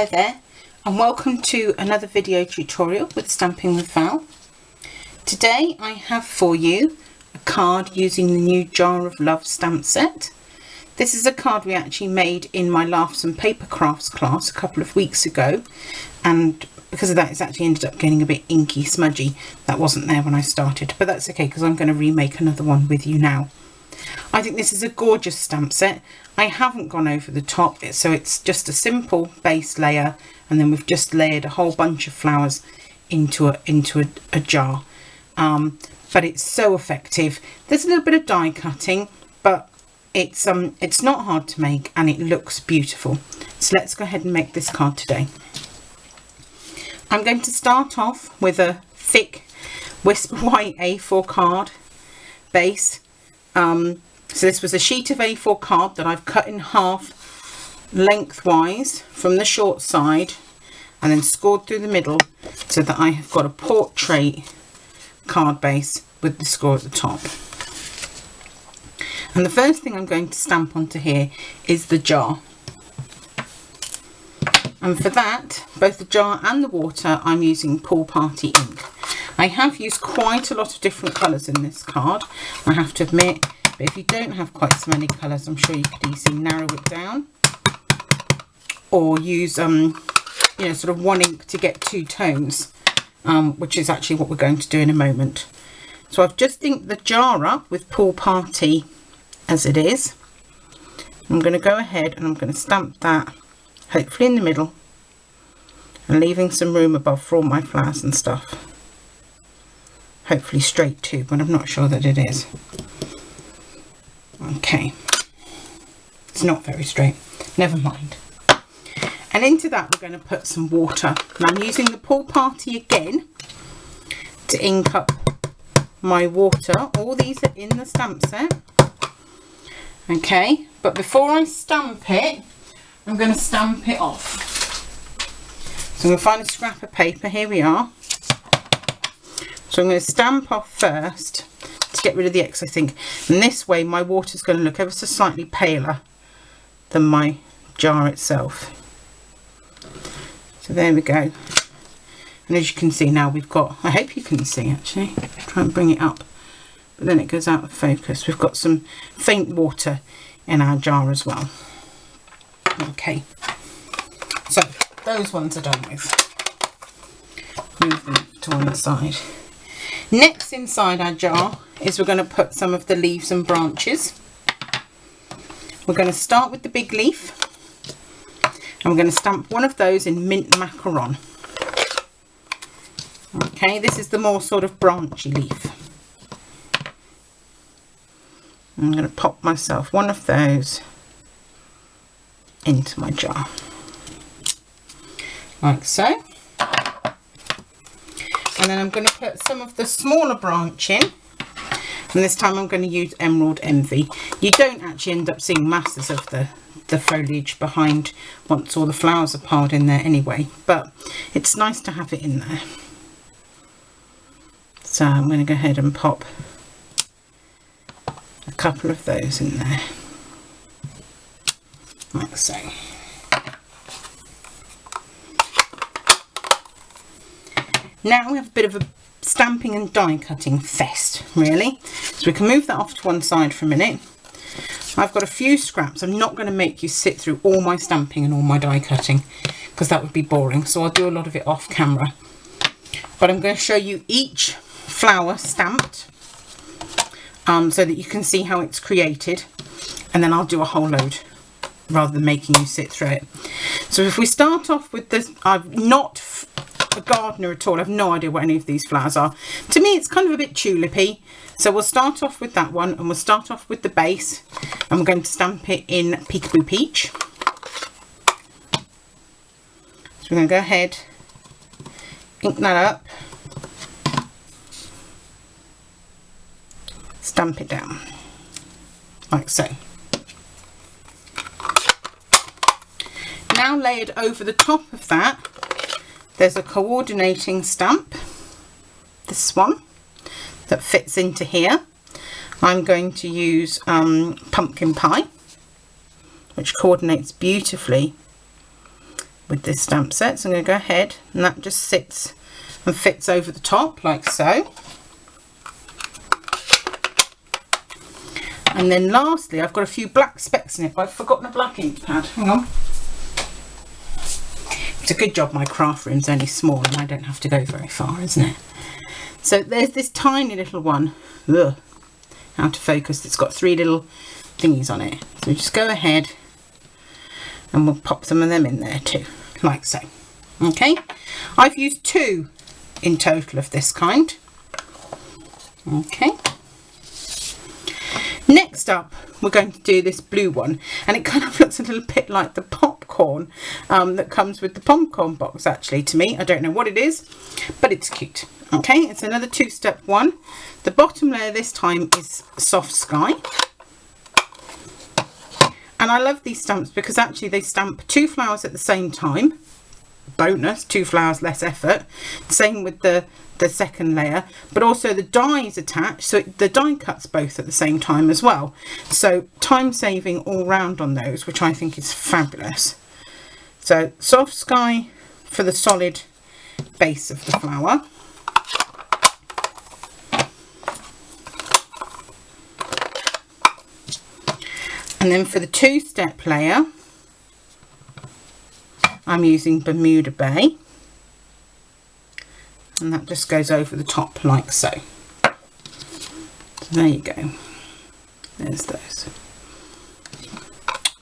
Hi there, and welcome to another video tutorial with Stamping with Val. Today I have for you a card using the new Jar of Love stamp set. This is a card we actually made in my Laughs and Paper Crafts class a couple of weeks ago, and because of that it's actually ended up getting a bit inky, smudgy. That wasn't there when I started, but that's okay because I'm going to remake another one with you now. I think this is a gorgeous stamp set. I haven't gone over the top, so it's just a simple base layer, and then we've just layered a whole bunch of flowers into a jar. But it's so effective. There's a little bit of die cutting, but it's not hard to make and it looks beautiful. So let's go ahead and make this card today. I'm going to start off with a thick Whisper White A4 card base. So this was a sheet of A4 card that I've cut in half lengthwise from the short side and then scored through the middle so that I have got a portrait card base with the score at the top. And the first thing I'm going to stamp onto here is the jar. And for that, both the jar and the water, I'm using Pool Party ink. I have used quite a lot of different colours in this card, I have to admit. But if you don't have quite so many colours, I'm sure you could easily narrow it down, or use sort of one ink to get two tones, which is actually what we're going to do in a moment. So I've just inked the jar up with Pool Party as it is. I'm going to go ahead and I'm going to stamp that hopefully in the middle and leaving some room above for all my flowers and stuff. Hopefully straight too, but I'm not sure that it is. Okay, it's not very straight, never mind. And into that we're going to put some water. And I'm using the Pool Party again to ink up my water. All these are in the stamp set. Okay, but before I stamp it, I'm going to stamp it off. So I'm going to find a scrap of paper, here we are. So I'm going to stamp off first to get rid of the excess, I think. And this way my water is going to look ever so slightly paler than my jar itself. So there we go. And as you can see now we've got, I hope you can see actually, try and bring it up, but then it goes out of focus. We've got some faint water in our jar as well. Okay, so those ones are done with. Move them to one side. Next inside our jar is we're going to put some of the leaves and branches. We're going to start with the big leaf and we're going to stamp one of those in mint macaron. Okay, this is the more sort of branchy leaf. I'm going to pop myself one of those into my jar like so. And then I'm going to put some of the smaller branch in, and this time I'm going to use Emerald Envy. You don't actually end up seeing masses of the foliage behind once all the flowers are piled in there anyway, but it's nice to have it in there. So I'm going to go ahead and pop a couple of those in there, like so. Now we have a bit of a stamping and die cutting fest, really. So we can move that off to one side for a minute. I've got a few scraps. I'm not going to make you sit through all my stamping and all my die cutting because that would be boring. So I'll do a lot of it off camera. But I'm going to show you each flower stamped so that you can see how it's created. And then I'll do a whole load rather than making you sit through it. So if we start off with this, I've not a gardener at all. I have no idea what any of these flowers are. To me it's kind of a bit tulipy, so we'll start off with that one and we'll start off with the base and we're going to stamp it in Peekaboo Peach. So we're going to go ahead, ink that up, stamp it down like so. Now layered over the top of that there's a coordinating stamp, this one, that fits into here. I'm going to use Pumpkin Pie, which coordinates beautifully with this stamp set. So I'm going to go ahead, and that just sits and fits over the top like so. And then lastly, I've got a few black specks in it, but I've forgotten a black ink pad. Hang on. It's a good job my craft room's only small and I don't have to go very far, isn't it? So there's this tiny little one. Ugh, out of focus. It's got 3 little thingies on it. So just go ahead and we'll pop some of them in there too, like so. Okay, I've used 2 in total of this kind. Okay. Next up, we're going to do this blue one, and it kind of looks a little bit like the popcorn that comes with the popcorn box, actually, to me. I don't know what it is, but it's cute. Okay, it's another 2-step one. The bottom layer this time is Soft Sky. And I love these stamps because actually they stamp 2 flowers at the same time. Bonus, 2 flowers, less effort. Same with the second layer, but also the die is attached, so the die cuts both at the same time as well. So time saving all round on those, which I think is fabulous. So Soft Sky for the solid base of the flower. And then for the 2-step layer, I'm using Bermuda Bay. And that just goes over the top like so. So there you go. There's those.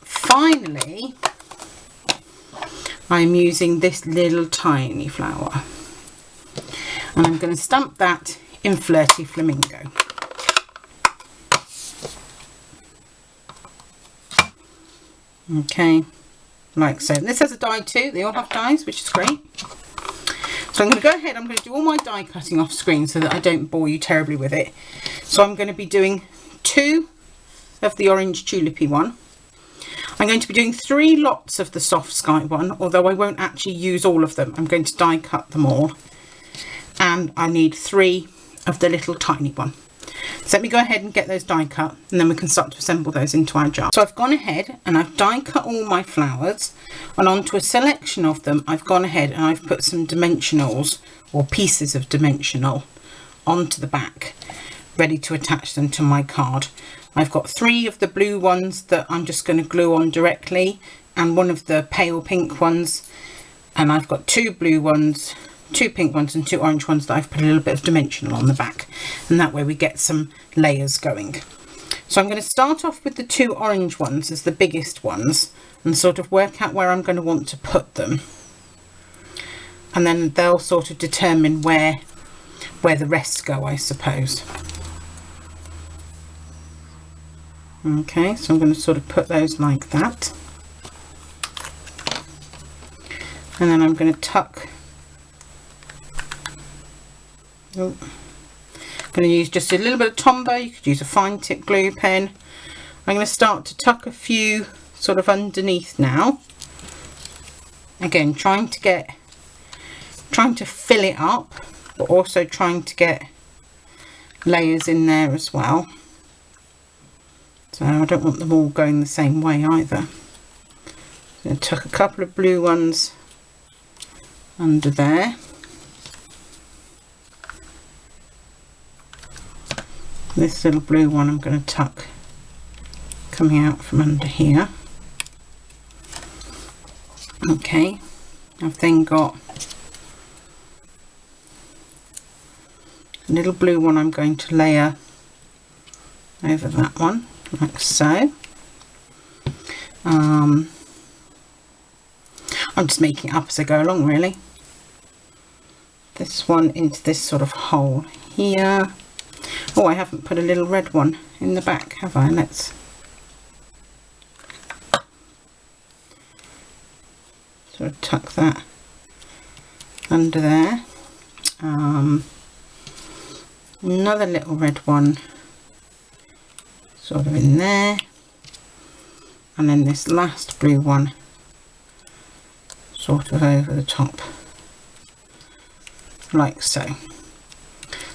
Finally, I'm using this little tiny flower. And I'm going to stamp that in Flirty Flamingo. Okay, like so. This has a die too. They all have dies, which is great. So I'm going to go ahead, I'm going to do all my die cutting off screen so that I don't bore you terribly with it. So I'm going to be doing 2 of the orange tulipy one. I'm going to be doing 3 lots of the Soft Sky one, although I won't actually use all of them. I'm going to die cut them all. And I need 3 of the little tiny one. So let me go ahead and get those die cut, and then we can start to assemble those into our jar. So I've gone ahead and I've die cut all my flowers, and onto a selection of them I've gone ahead and I've put some dimensionals or pieces of dimensional onto the back, ready to attach them to my card. I've got 3 of the blue ones that I'm just going to glue on directly, and 1 of the pale pink ones, and I've got 2 blue ones, 2 pink ones and 2 orange ones that I've put a little bit of dimensional on the back, and that way we get some layers going. So I'm going to start off with the 2 orange ones as the biggest ones and sort of work out where I'm going to want to put them, and then they'll sort of determine where the rest go, I suppose. Okay, so I'm going to sort of put those like that, and then I'm going to tuck. Oh, I'm going to use just a little bit of Tombow. You could use a fine tip glue pen. I'm going to start to tuck a few sort of underneath now. Again, trying to fill it up, but also trying to get layers in there as well. So I don't want them all going the same way either. I'm going to tuck a couple of blue ones under there. This little blue one I'm going to tuck coming out from under here. Okay, I've then got a little blue one I'm going to layer over that one, like so. I'm just making it up as I go along, really. This one into this sort of hole here. Oh, I haven't put a little red one in the back, have I? Let's sort of tuck that under there. Another little red one sort of in there, and then this last blue one sort of over the top, like so.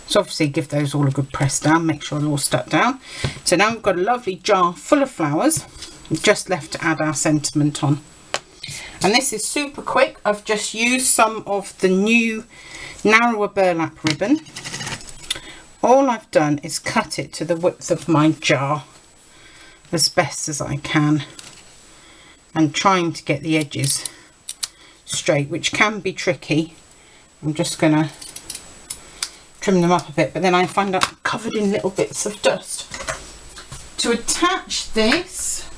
So obviously give those all a good press down, make sure they're all stuck down. So now we've got a lovely jar full of flowers. We've just left to add our sentiment on. And this is super quick. I've just used some of the new narrower burlap ribbon. All I've done is cut it to the width of my jar as best as I can, and trying to get the edges straight, which can be tricky. I'm just going to trim them up a bit, but then I find I'm covered in little bits of dust. To attach this,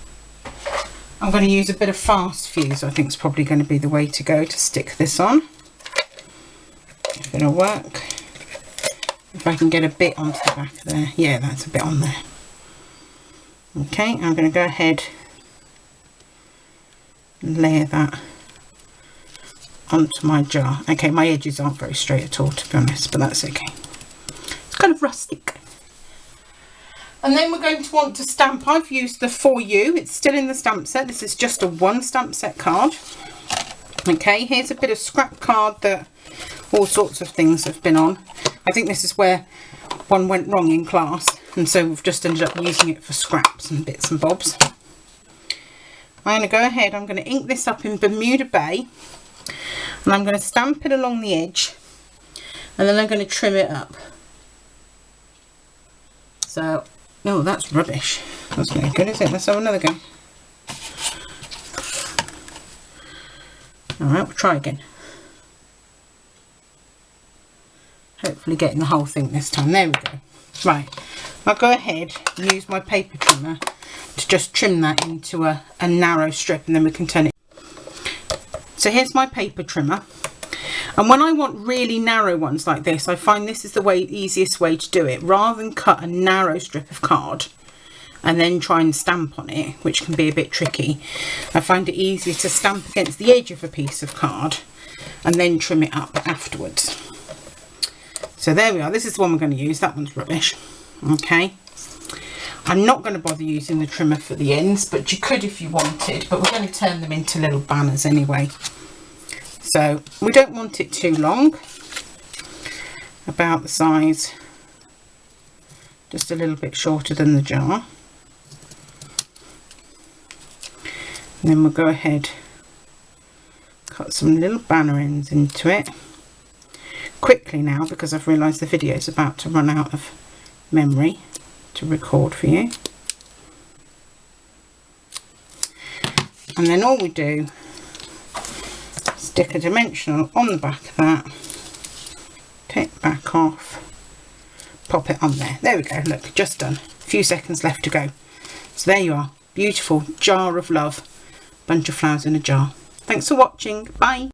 I'm going to use a bit of fast fuse. I think it's probably going to be the way to go to stick this on. If it'll work. If I can get a bit onto the back there. Yeah, that's a bit on there. Okay, I'm going to go ahead and layer that onto my jar. Okay, my edges aren't very straight at all, to be honest, but that's okay. It's kind of rustic. And then we're going to want to stamp. I've used the For You. It's still in the stamp set. This is just a 1 stamp set card. Okay, here's a bit of scrap card that all sorts of things have been on. I think this is where one went wrong in class, and so we've just ended up using it for scraps and bits and bobs. I'm going to go ahead, I'm going to ink this up in Bermuda Bay, and I'm going to stamp it along the edge, and then I'm going to trim it up. So, oh, that's rubbish. That's not good, is it? Let's have another go. Alright, we'll try again. Hopefully getting the whole thing this time. There we go. Right, I'll go ahead and use my paper trimmer to just trim that into a narrow strip, and then we can turn it. So here's my paper trimmer, and when I want really narrow ones like this, I find this is the easiest way to do it. Rather than cut a narrow strip of card and then try and stamp on it, which can be a bit tricky, I find it easier to stamp against the edge of a piece of card and then trim it up afterwards. So there we are. This is the one we're going to use. That one's rubbish. Okay. I'm not going to bother using the trimmer for the ends, but you could if you wanted. But we're going to turn them into little banners anyway. So we don't want it too long. About the size, just a little bit shorter than the jar. And then we'll go ahead, cut some little banner ends into it. Quickly now, because I've realised the video is about to run out of memory to record for you. And then all we do, stick a dimensional on the back of that, take back off, pop it on there. There we go, look, just done. A few seconds left to go. So there you are, beautiful jar of love, bunch of flowers in a jar. Thanks for watching, bye.